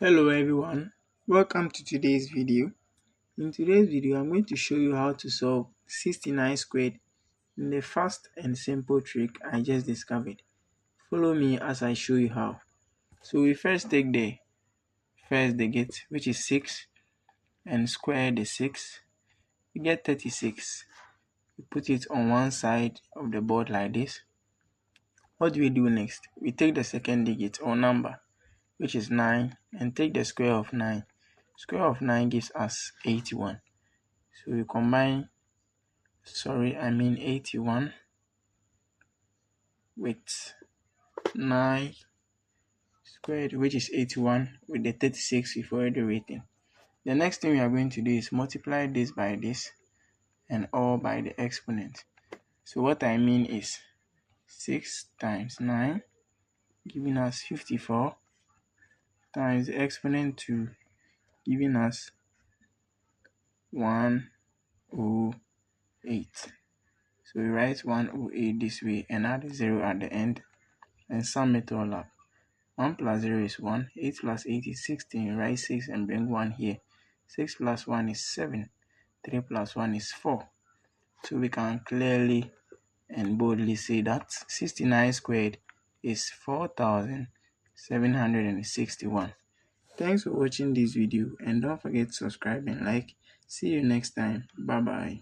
Hello everyone, welcome to today's video. In today's video, I'm going to show you how to solve 69 squared in the fast and simple trick I just discovered. Follow me as I show you how. So we first take the first digit, which is 6, and square the 6. We get 36. We put it on one side of the board like this. What do we do next? We take the second digit or number, which is 9, and take the square of 9. Square of 9 gives us 81. So we combine 81 with 9 squared, which is 81, with the 36 we've already written. The next thing we are going to do is multiply this by this and all by the exponent. So what I mean is 6 times 9 giving us 54 times the exponent 2 giving us 108. So we write 108 this way and add a 0 at the end and sum it all up. 1 plus 0 is 1, 8 plus 8 is 16, write 6 and bring 1 here. 6 plus 1 is 7, 3 plus 1 is 4. So we can clearly and boldly say that 69 squared is 4,761. Thanks for watching this video and don't forget to subscribe and like. See you next time. Bye bye.